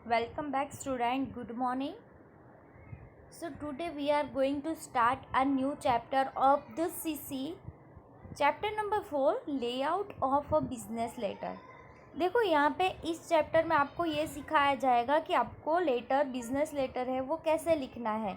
Welcome back student, good morning. So today we are going to start a new chapter of the CC. Chapter number 4, layout of a business letter. देखो यहाँ पे इस chapter में आपको ये सिखाया जाएगा कि आपको लेटर बिजनेस लेटर है वो कैसे लिखना है।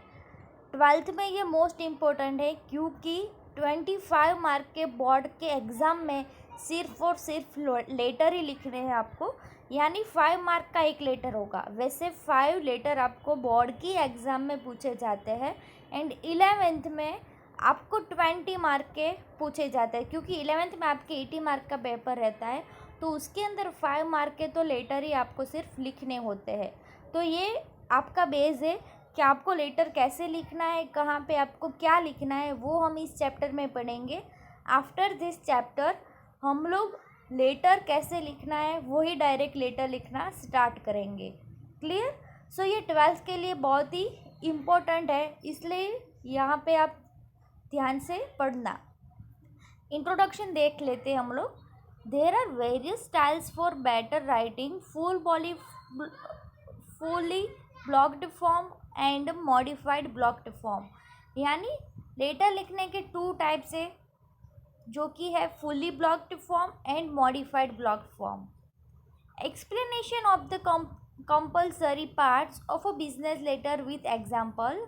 12th में ये मोस्ट इम्पोर्टेंट है क्योंकि 25 मार्क के बोर्ड के एग्ज़ाम में सिर्फ और सिर्फ लेटर ही लिखने हैं आपको, यानी 5 मार्क का एक लेटर होगा। वैसे 5 लेटर आपको बोर्ड की एग्ज़ाम में पूछे जाते हैं एंड 11th में आपको 20 मार्क के पूछे जाते हैं, क्योंकि 11th में आपके 80 मार्क का पेपर रहता है, तो उसके अंदर 5 मार्क के तो लेटर ही आपको सिर्फ लिखने होते हैं। तो ये आपका बेस है कि आपको लेटर कैसे लिखना है, कहाँ पे आपको क्या लिखना है, वो हम इस चैप्टर में पढ़ेंगे। आफ्टर दिस चैप्टर हम लोग लेटर कैसे लिखना है वही डायरेक्ट लेटर लिखना स्टार्ट करेंगे। क्लियर? सो ये 12th के लिए बहुत ही इम्पोर्टेंट है, इसलिए यहाँ पे आप ध्यान से पढ़ना। इंट्रोडक्शन देख लेते हैं हम लोग। There are various styles for better writing, fully blocked form and modified blocked form. यानी लेटर लिखने के 2 टाइप्स है, जो कि है fully blocked form and modified blocked form. Explanation of the compulsory parts of a business letter with example.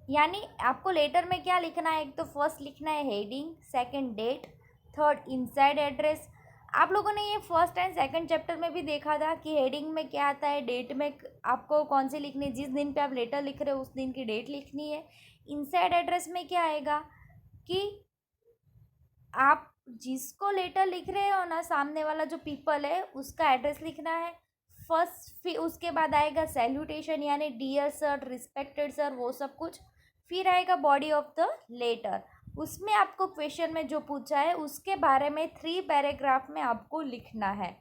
यानी आपको letter में क्या लिखना है, एक तो फर्स्ट लिखना है heading, second date, third inside address. आप लोगों ने ये फर्स्ट एंड सेकंड चैप्टर में भी देखा था कि हेडिंग में क्या आता है, डेट में आपको कौन सी लिखनी है, जिस दिन पे आप लेटर लिख रहे हो उस दिन की डेट लिखनी है। इनसाइड एड्रेस में क्या आएगा कि आप जिसको लेटर लिख रहे हो ना, सामने वाला जो पीपल है उसका एड्रेस लिखना है फर्स्ट। फिर उसके बाद आएगा सैल्यूटेशन, यानी डियर सर, रिस्पेक्टेड सर, वो सब कुछ। फिर आएगा बॉडी ऑफ द लेटर, उसमें आपको क्वेश्चन में जो पूछा है उसके बारे में 3 पैराग्राफ में आपको लिखना है।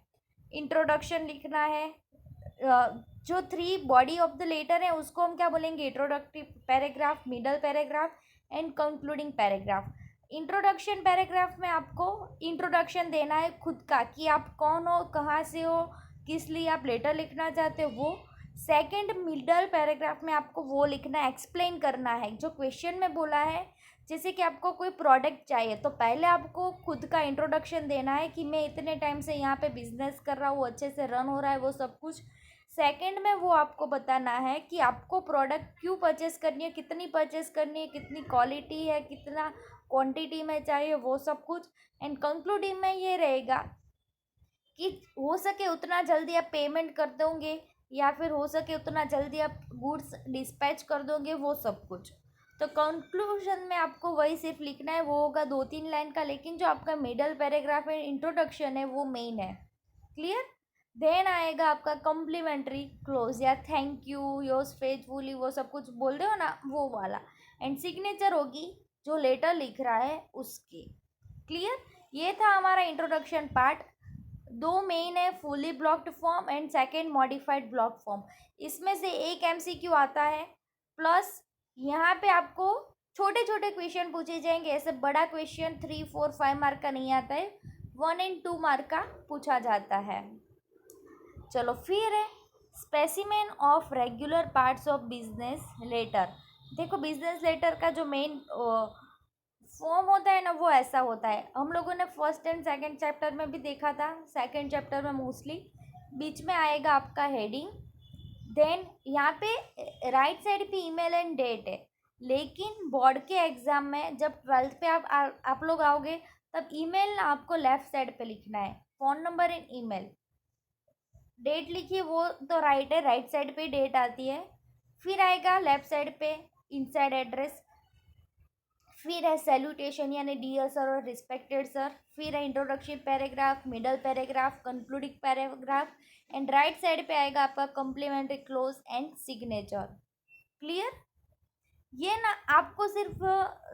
इंट्रोडक्शन लिखना है, जो 3 बॉडी ऑफ द लेटर है उसको हम क्या बोलेंगे, introductive paragraph, middle paragraph and concluding paragraph. Introduction paragraph में आपको इंट्रोडक्शन देना है खुद का, कि आप कौन हो, कहाँ से हो, किस लिए आप लेटर लिखना चाहते हो वो। सेकंड मिडल पैराग्राफ में आपको वो लिखना है, एक्सप्लेन करना है जो क्वेश्चन में बोला है। जैसे कि आपको कोई प्रोडक्ट चाहिए तो पहले आपको खुद का इंट्रोडक्शन देना है कि मैं इतने टाइम से यहाँ पे बिजनेस कर रहा हूँ, अच्छे से रन हो रहा है, वो सब कुछ। सेकंड में वो आपको बताना है कि आपको प्रोडक्ट क्यों परचेस करनी है, कितनी परचेस करनी है, कितनी क्वालिटी है, कितना क्वांटिटी में चाहिए, वो सब कुछ। एंड कंक्लूडिंग में ये रहेगा कि हो सके उतना जल्दी आप पेमेंट कर दोगे या फिर हो सके उतना जल्दी आप गुड्स डिस्पैच कर दोगे, वो सब कुछ। तो कंक्लूजन में आपको वही सिर्फ लिखना है, वो होगा 2-3 लाइन का, लेकिन जो आपका मिडल पैराग्राफ है, इंट्रोडक्शन है, वो मेन है। क्लियर? देन आएगा आपका कॉम्प्लीमेंट्री क्लोज, या थैंक यू, योर्स फेथफुली, वो सब कुछ बोल दो ना, वो वाला। एंड सिग्नेचर होगी जो लेटर लिख रहा है उसकी। क्लियर? ये था हमारा इंट्रोडक्शन पार्ट। 2 मेन है, fully blocked form and second modified block form. इसमें से एक MCQ आता है, प्लस यहाँ पे आपको छोटे छोटे क्वेश्चन पूछे जाएंगे। ऐसे बड़ा क्वेश्चन 3, 4, 5 मार्क का नहीं आता है, 1 and 2 मार्क का पूछा जाता है। चलो फिर है specimen of regular parts of business letter. देखो बिजनेस लेटर का जो मेन फॉर्म होता है ना, वो ऐसा होता है। हम लोगों ने फर्स्ट एंड सेकंड चैप्टर में भी देखा था, सेकंड चैप्टर में मोस्टली बीच में आएगा आपका हेडिंग, देन यहाँ पे राइट साइड पे ईमेल एंड डेट है। लेकिन बोर्ड के एग्ज़ाम में जब 12th पे आप लोग आओगे तब ईमेल ना आपको लेफ्ट साइड पे लिखना है, phone number and email. Date लिखिए वो तो राइट है, राइट साइड पे डेट आती है। फिर आएगा लेफ्ट साइड पे इनसाइड एड्रेस। फिर है सैल्यूटेशन, यानी डियर सर और रिस्पेक्टेड सर। फिर है introduction paragraph, middle paragraph, concluding paragraph and right side पे आएगा आपका complimentary close and signature. Clear? ये ना आपको सिर्फ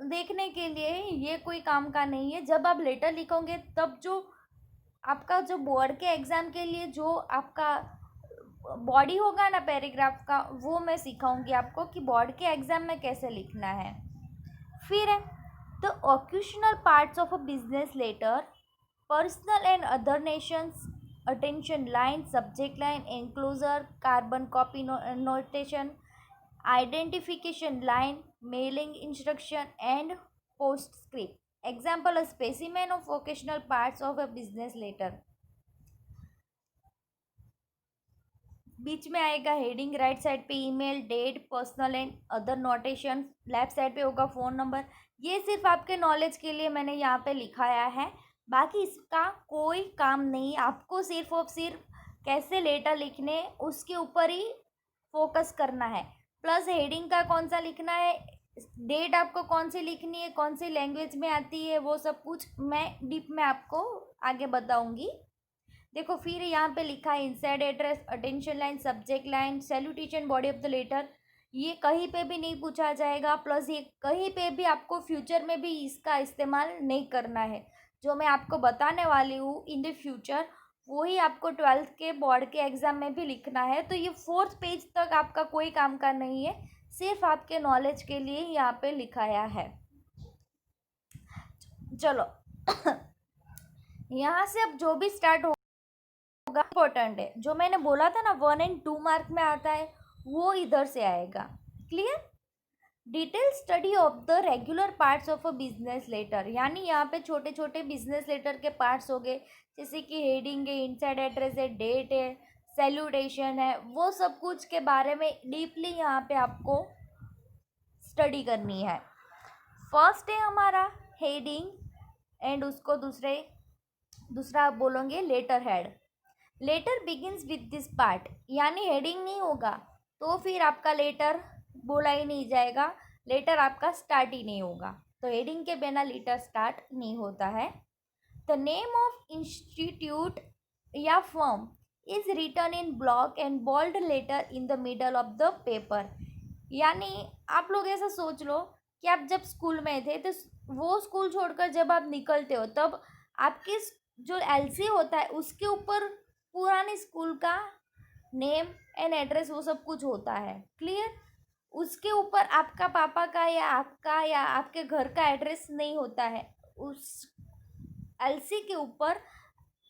देखने के लिए, ये कोई काम का नहीं है। जब आप लेटर लिखोगे तब जो आपका जो बोर्ड के एग्ज़ाम के लिए जो आपका बॉडी होगा ना पैराग्राफ का, वो मैं सिखाऊंगी आपको कि बोर्ड के एग्ज़ाम में कैसे लिखना है। फिर है the occasional parts of a business letter, personal and other nations, attention line, subject line, enclosure, carbon copy notation, identification line, mailing instruction, and postscript. Example: a specimen of occasional parts of a business letter. बीच में आएगा heading, right side पे email, date, personal and other notation, left side पे होगा phone number. ये सिर्फ आपके knowledge के लिए मैंने यहाँ पे लिखाया है, बाकी इसका कोई काम नहीं. आपको सिर्फ और सिर्फ कैसे लेटर लिखने उसके ऊपर ही फोकस करना है. प्लस हेडिंग का कौन सा लिखना है, डेट आपको कौन सी लिखनी है, कौन सी लैंग्वेज में आती है, वो सब कुछ मैं डीप में आपको आगे बताऊंगी. देखो फिर यहाँ पे लिखा है inside address, attention line, subject line, salutation, body of the letter. ये कहीं पे भी नहीं पूछा जाएगा. प्लस ये कहीं पे भी आपको फ्यूचर में भी इसका इस्तेमाल नहीं करना है. जो मैं आपको बताने वाली हूँ इन द फ्यूचर वही आपको 12th के बोर्ड के एग्ज़ाम में भी लिखना है. तो ये 4th पेज तक आपका कोई काम का नहीं है, सिर्फ आपके नॉलेज के लिए यहाँ पे लिखाया है. चलो यहाँ से अब जो भी स्टार्ट होगा इम्पोर्टेंट है. जो मैंने बोला था ना 1 और 2 मार्क में आता है वो इधर से आएगा. Clear? Detail study of the regular parts of a business letter. यानी यहाँ पे छोटे छोटे बिजनेस लेटर के पार्ट्स हो गए, जैसे कि हेडिंग है, इनसाइड एड्रेस है, डेट है, सैल्यूटेशन है, वो सब कुछ के बारे में डीपली यहाँ पे आपको स्टडी करनी है. फर्स्ट है हमारा हेडिंग एंड उसको दूसरा बोलोगे letter head. Letter begins with this part. यानी हेडिंग नहीं होगा तो फिर आपका लेटर बोला ही नहीं जाएगा, लेटर आपका स्टार्ट ही नहीं होगा. तो हेडिंग के बिना लेटर स्टार्ट नहीं होता है. द नेम ऑफ इंस्टीट्यूट या firm is written in block and bold letter in the middle of the paper. यानी आप लोग ऐसा सोच लो कि आप जब स्कूल में थे तो वो स्कूल छोड़कर जब आप निकलते हो तब आपके जो एलसी होता है उसके ऊपर पुराने स्कूल का नेम एंड एड्रेस वो सब कुछ होता है. क्लियर? उसके ऊपर आपका पापा का या आपके घर का एड्रेस नहीं होता है. उस एलसी के ऊपर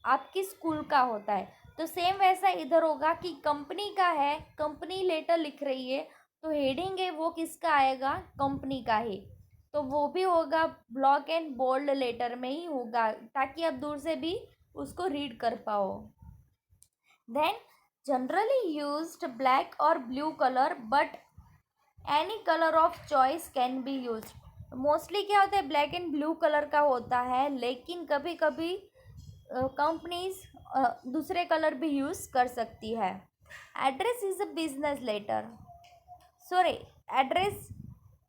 आपकी स्कूल का होता है. तो सेम वैसा इधर होगा कि कंपनी का है, कंपनी लेटर लिख रही है तो हेडिंग है वो किसका आएगा, कंपनी का ही. तो वो भी होगा ब्लॉक एंड बोल्ड लेटर में ही होगा ताकि आप दूर से भी उसको रीड कर पाओ. देन जनरली यूज्ड ब्लैक और blue colour but any colour of choice can be used. Mostly क्या होता है ब्लैक एंड ब्लू कलर का होता है, लेकिन कभी कभी कंपनीज दूसरे कलर भी यूज़ कर सकती है. Address is a business letter. Sorry, address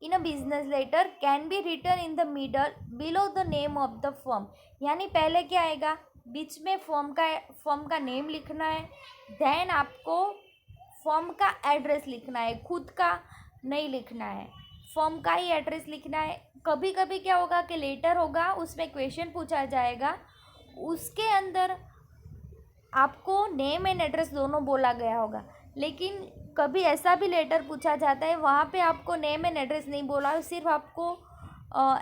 in a business letter can be written in the middle below the name of the firm. यानी पहले क्या आएगा, बीच में फर्म का नेम लिखना है. देन आपको फर्म का एड्रेस लिखना है, खुद का नहीं लिखना है, फर्म का ही एड्रेस लिखना है. कभी कभी क्या होगा कि लेटर होगा उसमें क्वेश्चन पूछा जाएगा, उसके अंदर आपको नेम एंड एड्रेस दोनों बोला गया होगा. लेकिन कभी ऐसा भी लेटर पूछा जाता है वहाँ पे आपको नेम एंड एड्रेस नहीं बोला, सिर्फ आपको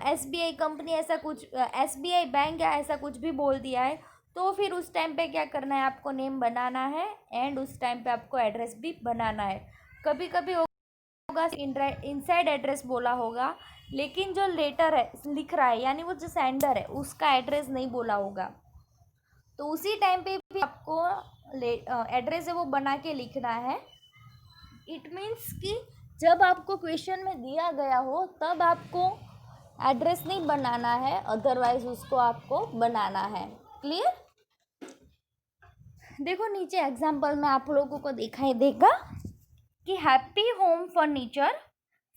SBI कंपनी ऐसा कुछ SBI बैंक या ऐसा कुछ भी बोल दिया है. तो फिर उस टाइम पे क्या करना है, आपको नेम बनाना है एंड उस टाइम पे आपको एड्रेस भी बनाना है. कभी कभी होगा इनसाइड एड्रेस बोला होगा, लेकिन जो लेटर है लिख रहा है यानी वो जो सेंडर है उसका एड्रेस नहीं बोला होगा. तो उसी टाइम पे भी आपको एड्रेस है वो बना के लिखना है. इट मीन्स कि जब आपको क्वेश्चन में दिया गया हो तब आपको एड्रेस नहीं बनाना है, अदरवाइज उसको आपको बनाना है. क्लियर? देखो नीचे एग्जाम्पल में आप लोगों को दिखाई देगा कि happy home furniture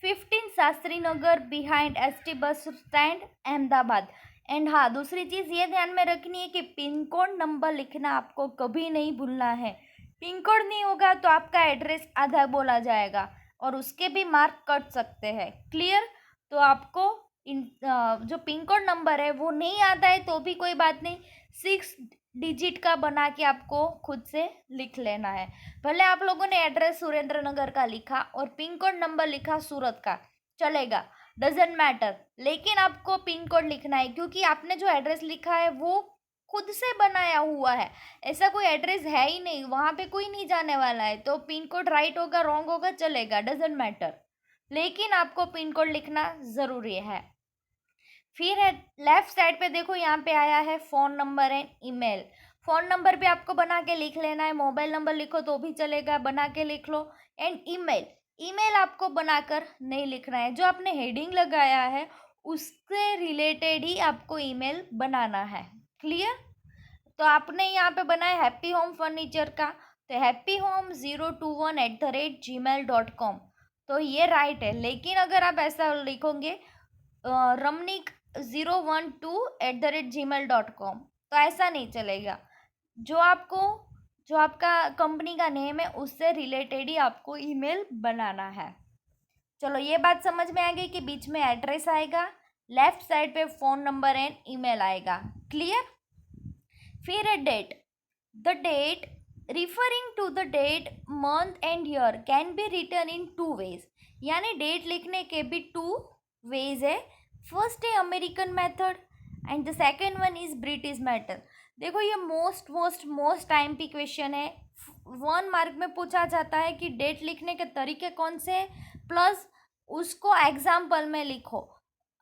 15 Shastri Nagar behind ST bus stand Ahmedabad. And हाँ, दूसरी चीज़ ये ध्यान में रखनी है कि पिन कोड नंबर लिखना आपको कभी नहीं भूलना है. पिन कोड नहीं होगा तो आपका एड्रेस आधा बोला जाएगा और उसके भी मार्क कट सकते हैं. क्लियर? तो आपको जो पिन कोड नंबर है वो नहीं आता है तो भी कोई बात नहीं, 6 डिजिट का बना के आपको खुद से लिख लेना है. भले आप लोगों ने एड्रेस सुरेंद्र नगर का लिखा और पिन कोड नंबर लिखा सूरत का, चलेगा, डजेंट मैटर, लेकिन आपको पिन कोड लिखना है क्योंकि आपने जो एड्रेस लिखा है वो खुद से बनाया हुआ है, ऐसा कोई एड्रेस है ही नहीं, वहाँ पे कोई नहीं जाने वाला है, तो पिन कोड राइट होगा रॉन्ग होगा चलेगा, डजेंट मैटर, लेकिन आपको पिन कोड लिखना ज़रूरी है। फिर है लेफ्ट साइड पे देखो, यहाँ पे आया है phone number and email. Phone number भी आपको बना के लिख लेना है, मोबाइल नंबर लिखो तो भी चलेगा, बना के लिख लो। एंड ईमेल, ईमेल आपको बनाकर नहीं लिखना है, जो आपने हेडिंग लगाया है उससे रिलेटेड ही आपको ईमेल बनाना है। क्लियर? तो आपने यहाँ पे बनाया हैप्पी होम फर्नीचर का, तो happyhome021@gmail.com, तो ये राइट है। लेकिन अगर आप ऐसा लिखोगे रमनिक 012@gmail.com, तो ऐसा नहीं चलेगा। जो आपका कंपनी का नेम है उससे रिलेटेड ही आपको ईमेल बनाना है। चलो ये बात समझ में आ गई कि बीच में एड्रेस आएगा, लेफ्ट साइड पे फ़ोन नंबर एंड ईमेल आएगा। क्लियर? फिर है date. The date referring to the date, month and year can be written in 2 ways, यानी डेट लिखने के भी 2 वेज है। फर्स्ट है American method and the second one is British method. देखो ये मोस्ट टाइम पी क्वेश्चन है, 1 mark में पूछा जाता है कि डेट लिखने के तरीके कौन से हैं, प्लस उसको एग्जाम्पल में लिखो।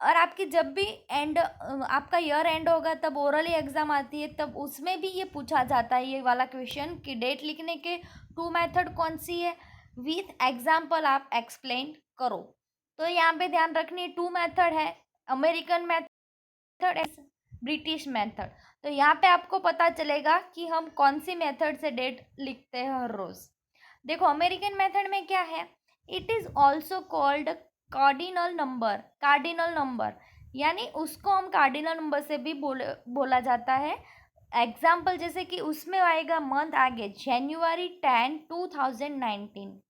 और आपकी जब भी आपका ईयर एंड होगा तब ओरली एग्ज़ाम आती है, तब उसमें भी ये पूछा जाता है ये वाला क्वेश्चन कि डेट लिखने के 2 मेथड कौन सी है, विथ एग्जाम्पल आप एक्सप्लेन करो। तो यहाँ पे ध्यान रखनी 2 मेथड है, American method and British method. तो यहाँ पे आपको पता चलेगा कि हम कौन सी मेथड से डेट लिखते हैं हर रोज़। देखो अमेरिकन मेथड में क्या है, it is also called cardinal number, यानी उसको हम कार्डिनल नंबर से भी बोला जाता है। एग्जाम्पल जैसे कि उसमें आएगा मंथ आगे January 10, 2019।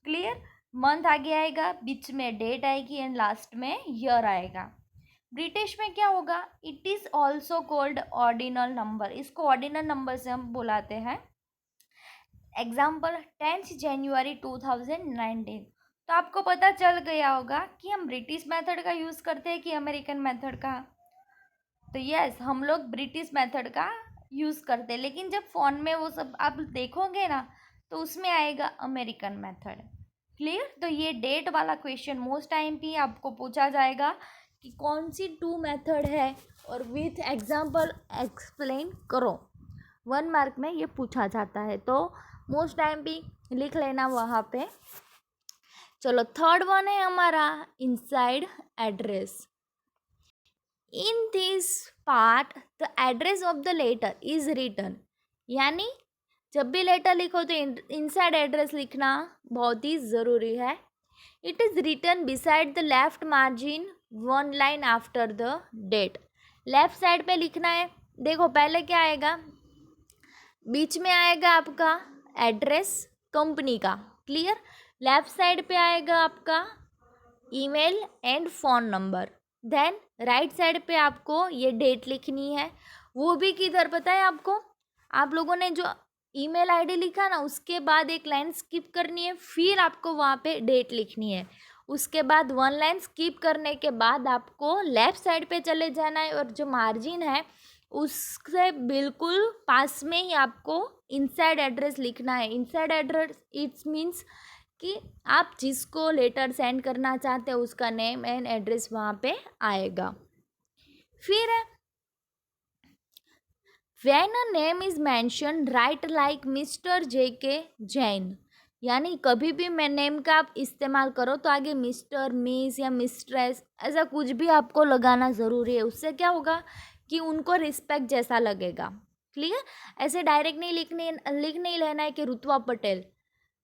क्लियर? मंथ आगे आएगा, बीच में डेट आएगी एंड लास्ट में ईयर आएगा। ब्रिटिश में क्या होगा, it is also called ordinal number, इसको ऑर्डिनल नंबर से हम बुलाते हैं। एग्जाम्पल 10 जनवरी 2019। तो आपको पता चल गया होगा कि हम ब्रिटिश मेथड का यूज़ करते हैं कि अमेरिकन मेथड का। तो यस, हम लोग ब्रिटिश मेथड का यूज़ करते हैं, लेकिन जब फ़ोन में वो सब आप देखोगे ना तो उसमें आएगा अमेरिकन मेथड। क्लियर? तो ये डेट वाला क्वेश्चन मोस्ट टाइम भी आपको पूछा जाएगा कि कौन सी 2 मेथड है और विथ एग्जाम्पल एक्सप्लेन करो। 1 मार्क में ये पूछा जाता है, तो मोस्ट टाइम भी लिख लेना वहाँ पे। चलो थर्ड वन है हमारा inside address. In this part the address of the letter is written, यानी जब भी लेटर लिखो तो इनसाइड एड्रेस लिखना बहुत ही ज़रूरी है। It is written beside the left margin 1 line after the date. Left side पे लिखना है। देखो पहले क्या आएगा, बीच में आएगा आपका एड्रेस कंपनी का। क्लियर? लेफ्ट साइड पे आएगा आपका email and phone number, then right side पे आपको ये डेट लिखनी है। वो भी किधर पता है आपको, आप लोगों ने जो ईमेल आईडी लिखा ना उसके बाद एक लाइन स्किप करनी है, फिर आपको वहाँ पे डेट लिखनी है। उसके बाद 1 लाइन स्किप करने के बाद आपको लेफ़्ट साइड पे चले जाना है और जो मार्जिन है उससे बिल्कुल पास में ही आपको इनसाइड एड्रेस लिखना है। इनसाइड एड्रेस इट्स मीन्स कि आप जिसको लेटर सेंड करना चाहते हैं उसका नेम एंड एड्रेस वहाँ पे आएगा। फिर है when a name is mention right like mister JK Jain, यानी कभी भी मैं नेम का आप इस्तेमाल करो तो आगे मिस्टर, मिस या मिस्ट्रेस ऐसा कुछ भी आपको लगाना ज़रूरी है। उससे क्या होगा कि उनको रिस्पेक्ट जैसा लगेगा। क्लियर? ऐसे डायरेक्ट नहीं लिख नहीं लेना है कि रुतवा पटेल,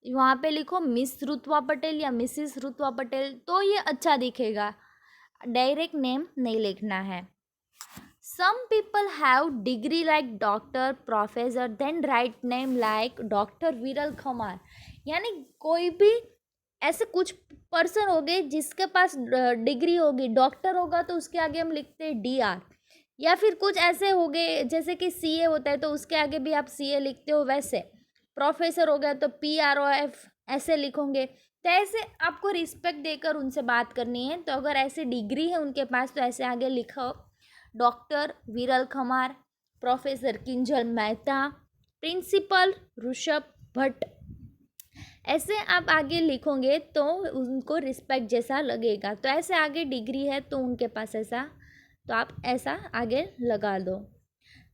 वहाँ पे लिखो मिस रुतवा पटेल या मिसिस रुतवा पटेल, तो ये अच्छा दिखेगा। डायरेक्ट नेम नहीं लिखना है। Some people have degree like doctor, professor, then write name like doctor Viral Khamar, यानी कोई भी ऐसे कुछ पर्सन हो गए जिसके पास डिग्री होगी, डॉक्टर होगा तो उसके आगे हम लिखते हैं DR, या फिर कुछ ऐसे हो गए जैसे कि CA होता है तो उसके आगे भी आप CA लिखते हो, वैसे प्रोफेसर हो गया तो PROF ऐसे लिखोगे। तो ऐसे आपको रिस्पेक्ट देकर उनसे बात करनी है। तो अगर ऐसे डिग्री है उनके पास तो ऐसे आगे लिखो डॉक्टर विरल खमार, प्रोफेसर किंजल मेहता, प्रिंसिपल ऋषभ भट्ट। ऐसे आप आगे लिखोगे तो उनको रिस्पेक्ट जैसा लगेगा। तो ऐसे आगे डिग्री है तो उनके पास ऐसा, तो आप ऐसा आगे लगा दो।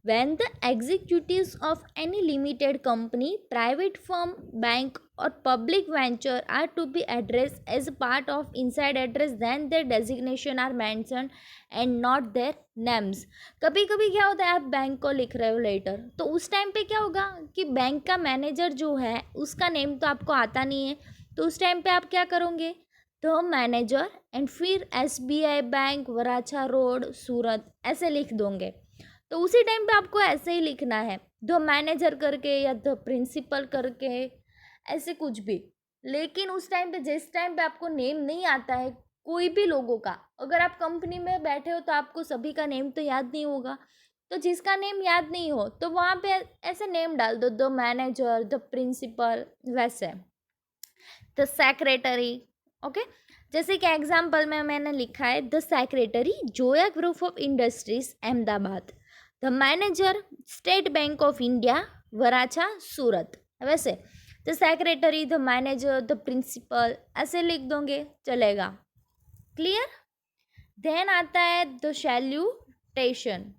When the executives of any limited company, private firm, bank or public venture are to be addressed as part of inside address, then their designation are mentioned and not their names. कभी कभी क्या होता है, आप bank को लिख रहे हो लेटर, तो उस टाइम पे क्या होगा कि बैंक का मैनेजर जो है उसका नेम तो आपको आता नहीं है, तो उस टाइम पे आप क्या करोगे, द मैनेजर एंड फिर SBI बैंक वराछा रोड सूरत ऐसे लिख दोगे। तो उसी टाइम पे आपको ऐसे ही लिखना है, द मैनेजर करके या द प्रिंसिपल करके, ऐसे कुछ भी। लेकिन उस टाइम पे, जिस टाइम पे आपको नेम नहीं आता है कोई भी लोगों का, अगर आप कंपनी में बैठे हो तो आपको सभी का नेम तो याद नहीं होगा, तो जिसका नेम याद नहीं हो तो वहाँ पे ऐसे नेम डाल दो, द मैनेजर, द प्रिंसिपल, वैसे द सेक्रेटरी। ओके, जैसे कि एग्जाम्पल में मैंने लिखा है, the secretary Zoya group of industries Ahmedabad, the manager state bank of India Varachha Surat. वैसे the secretary, the manager, the principal ऐसे लिख दोगे चलेगा। क्लियर। देन आता है द सैल्यूटेशन,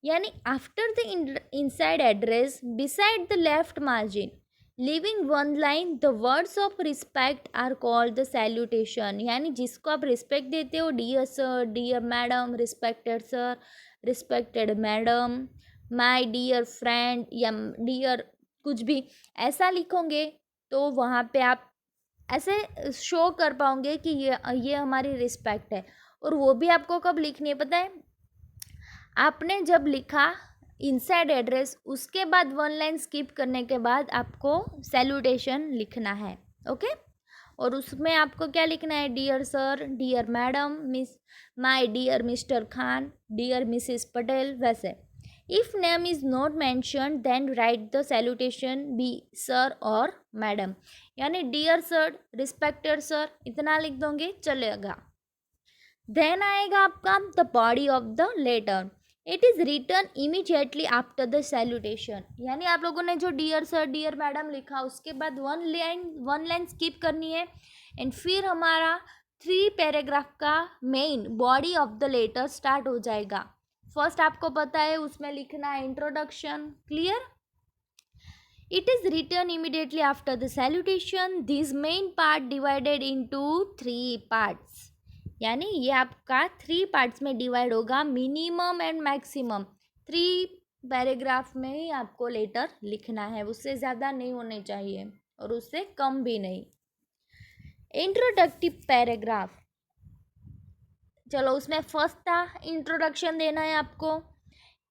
यानी after the inside address beside the left margin leaving one line the words of respect are called the salutation. यानी जिसको आप रिस्पेक्ट देते हो, dear sir, dear madam, respected sir, respected madam, my dear friend या dear कुछ भी ऐसा लिखोगे तो वहाँ पे आप ऐसे शो कर पाओगे कि ये हमारी रिस्पेक्ट है। और वो भी आपको कब लिखनी है पता है, आपने जब लिखा इनसाइड एड्रेस उसके बाद वन लाइन स्किप करने के बाद आपको सैल्यूटेशन लिखना है। ओके, और उसमें आपको क्या लिखना है, dear sir, dear madam, miss, my dear mister Khan, dear missus Patel, वैसे। If name is not mention then write the salutation be sir और मैडम, यानी डियर सर, रिस्पेक्टेड सर इतना लिख दोगे चलेगा। देन आएगा आपका the body of the letter, it is return immediately after the salutation. यानी आप लोगों ने जो डियर सर, डियर मैडम लिखा उसके बाद वन लाइन स्किप करनी है, एंड फिर हमारा 3 पैराग्राफ का main body of the letter start हो जाएगा। फर्स्ट आपको पता है उसमें लिखना है introduction. Clear. It is return immediately after the salutation, this main part divided into 3 parts, यानी ये आपका 3 पार्ट्स में डिवाइड होगा, मिनिमम एंड मैक्सिमम 3 पैराग्राफ में ही आपको लेटर लिखना है, उससे ज़्यादा नहीं होने चाहिए और उससे कम भी नहीं। इंट्रोडक्टिव पैराग्राफ, चलो उसमें फर्स्ट था इंट्रोडक्शन देना है आपको।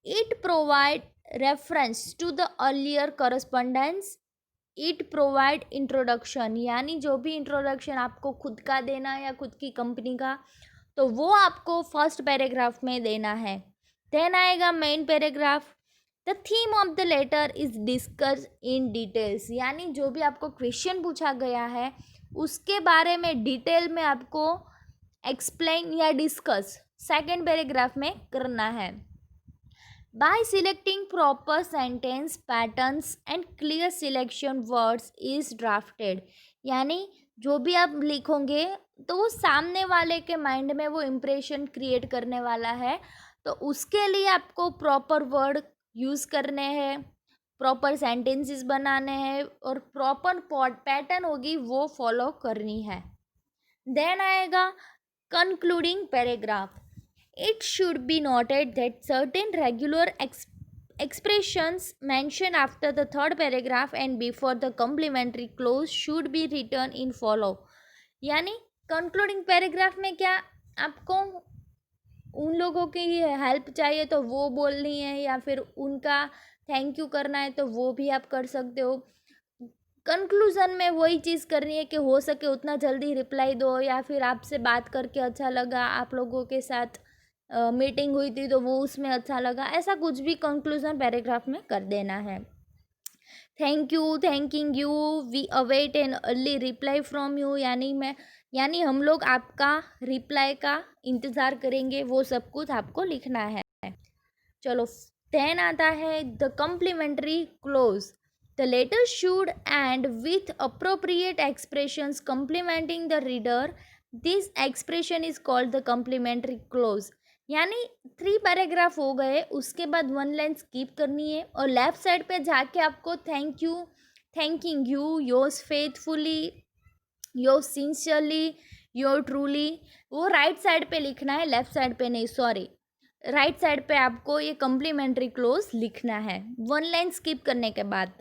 It provide reference to the earlier correspondence, it provide introduction, यानी जो भी इंट्रोडक्शन आपको खुद का देना है या खुद की कंपनी का, तो वो आपको फर्स्ट पैराग्राफ में देना है। देन आएगा main paragraph, the theme of the letter is discuss in details, यानी जो भी आपको क्वेश्चन पूछा गया है उसके बारे में डिटेल में आपको एक्सप्लेन या डिस्कस सेकेंड पैराग्राफ में करना है। By selecting proper sentence patterns and clear selection words is drafted, यानी जो भी आप लिखोगे तो वो सामने वाले के माइंड में वो इम्प्रेशन क्रिएट करने वाला है, तो उसके लिए आपको प्रॉपर वर्ड यूज़ करने हैं, प्रॉपर सेंटेंसेस बनाने हैं और प्रॉपर पैटर्न होगी वो फॉलो करनी है। देन आएगा concluding paragraph, it should be noted that certain regular expressions mentioned after the third paragraph and before the complementary clause should be written in follow, यानी concluding paragraph में क्या आपको उन लोगों की हेल्प चाहिए तो वो बोलनी है, या फिर उनका थैंक यू करना है तो वो भी आप कर सकते हो। कंक्लूज़न में वही चीज़ करनी है कि हो सके उतना जल्दी रिप्लाई दो, या फिर आपसे बात करके अच्छा लगा, आप लोगों के साथ मीटिंग हुई थी तो वो उसमें अच्छा लगा, ऐसा कुछ भी कंक्लूजन पैराग्राफ में कर देना है। Thank you, thanking you, we await an early reply from you, यानी हम लोग आपका रिप्लाई का इंतज़ार करेंगे, वो सब कुछ आपको लिखना है। चलो देन आता है the complimentary close. The letter should end with appropriate expressions complimenting the reader. This expression is called the complimentary close. यानी 3 पैराग्राफ हो गए, उसके बाद 1 लाइन स्किप करनी है और लेफ्ट साइड पे जाके आपको thank you, thanking you, yours faithfully, your sincerely, your truly, वो राइट साइड पे लिखना है, लेफ्ट साइड पे नहीं, सॉरी, राइट साइड पे आपको ये कम्प्लीमेंट्री क्लोज लिखना है 1 लाइन स्किप करने के बाद.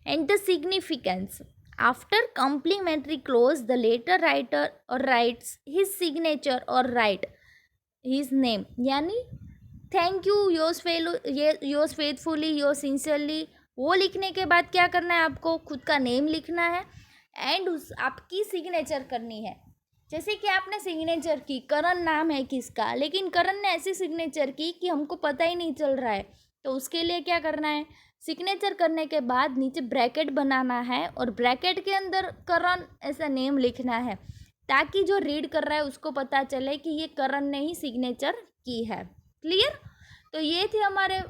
And the significance. After complimentary close the letter writer और राइट्स हिज सिग्नेचर और राइट हिज नेम. यानी thank you, yours faithfully, your sincerely, वो लिखने के बाद क्या करना है, आपको खुद का नेम लिखना है एंड आपकी सिग्नेचर करनी है. जैसे कि आपने सिग्नेचर की, करण नाम है किसका, लेकिन करण ने ऐसी सिग्नेचर की कि हमको पता ही नहीं चल रहा है, तो उसके लिए क्या करना है, सिग्नेचर करने के बाद नीचे ब्रैकेट बनाना है और ब्रैकेट के अंदर करण ऐसा नेम लिखना है, ताकि जो रीड कर रहा है उसको पता चले कि ये करण ने ही सिग्नेचर की है. क्लियर. तो ये थे हमारे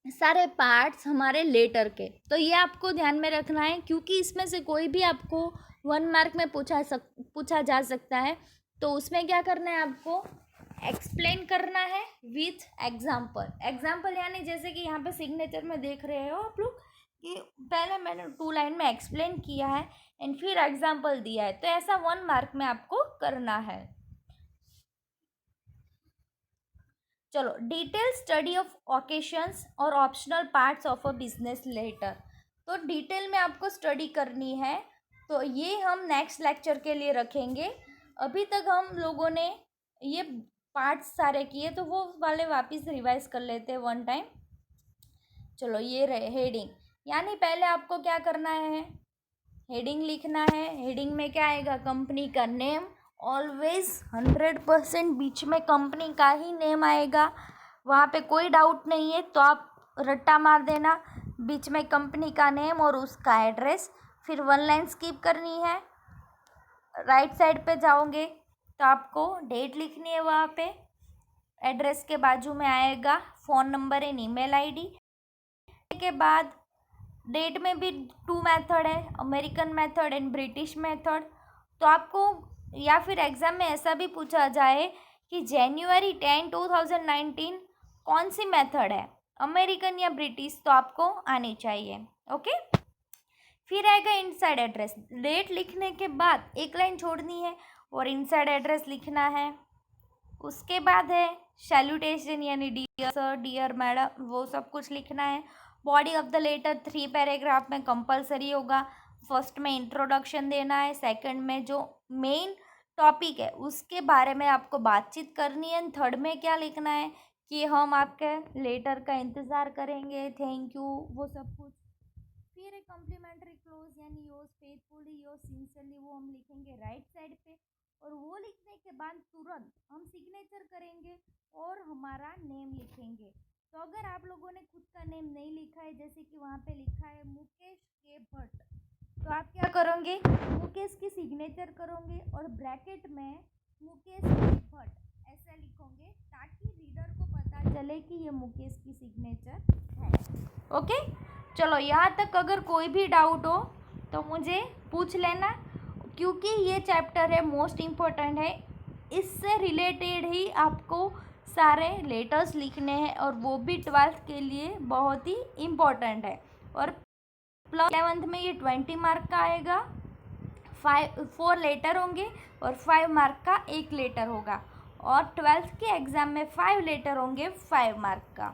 सारे पार्ट्स हमारे लेटर के. तो ये आपको ध्यान में रखना है, क्योंकि इसमें से कोई भी आपको 1 मार्क में पूछा जा सकता है. तो उसमें क्या करना है, आपको एक्सप्लेन करना है विथ एग्जाम्पल. यानी जैसे कि यहाँ पे सिग्नेचर में देख रहे हो आप लोग कि पहले मैंने 2 लाइन में एक्सप्लेन किया है एंड फिर एग्जाम्पल दिया है, तो ऐसा 1 मार्क में आपको करना है. चलो, डिटेल स्टडी ऑफ ओकेशंस और optional parts of a business letter. तो डिटेल में आपको स्टडी करनी है, तो ये हम नेक्स्ट लेक्चर के लिए रखेंगे. अभी तक हम लोगों ने ये पार्ट्स सारे किए, तो वो वाले वापस रिवाइज कर लेते हैं 1 टाइम. चलो, ये रहे हेडिंग. यानी पहले आपको क्या करना है, हेडिंग लिखना है. हेडिंग में क्या आएगा, कंपनी का नेम. ऑलवेज 100% बीच में कंपनी का ही नेम आएगा, वहाँ पे कोई डाउट नहीं है, तो आप रट्टा मार देना, बीच में कंपनी का नेम और उसका एड्रेस. फिर 1 लाइन स्किप करनी है. राइट साइड पे जाओगे तो आपको डेट लिखनी है, वहाँ पे एड्रेस के बाजू में आएगा phone number and email ID. के बाद डेट में भी 2 मेथड है, American method and British method. तो आपको या फिर एग्ज़ाम में ऐसा भी पूछा जाए कि जनवरी 10, 2019 कौन सी मेथड है, अमेरिकन या ब्रिटिश, तो आपको आनी चाहिए. ओके. फिर आएगा इनसाइड एड्रेस. डेट लिखने के बाद 1 लाइन छोड़नी है और इनसाइड एड्रेस लिखना है. उसके बाद है सैल्यूटेशन, यानी डियर सर, डियर मैडम, वो सब कुछ लिखना है. Body of the letter 3 paragraph में कंपलसरी होगा. फर्स्ट में इंट्रोडक्शन देना है, सेकंड में जो मेन टॉपिक है उसके बारे में आपको बातचीत करनी है, थर्ड में क्या लिखना है कि हम आपके लेटर का इंतज़ार करेंगे, थैंक यू, वो सब कुछ. फिर एक कम्प्लीमेंट्री क्लोज, यानी योर्स फेथफुली, योर्स सिंसियरली, वो हम लिखेंगे राइट साइड पे. और वो लिखने के बाद तुरंत हम सिग्नेचर करेंगे और हमारा नेम लिखेंगे. तो अगर आप लोगों ने खुद का नेम नहीं लिखा है, जैसे कि वहाँ पे लिखा है मुकेश के भट्ट, तो आप क्या करोगे, मुकेश की सिग्नेचर करोगे और ब्रैकेट में मुकेश के भट्ट ऐसा लिखोगे, ताकि रीडर को पता चले कि ये मुकेश की सिग्नेचर है. ओके. चलो, यहाँ तक अगर कोई भी डाउट हो तो मुझे पूछ लेना, क्योंकि ये चैप्टर है मोस्ट इम्पोर्टेंट है. इससे रिलेटेड ही आपको सारे लेटर्स लिखने हैं और वो भी 12th के लिए बहुत ही इम्पोर्टेंट है. और प्लस 11th में ये 20 मार्क का आएगा. 4 लेटर होंगे और 5 मार्क का 1 लेटर होगा. और 12th के एग्ज़ाम में 5 लेटर होंगे 5 मार्क का.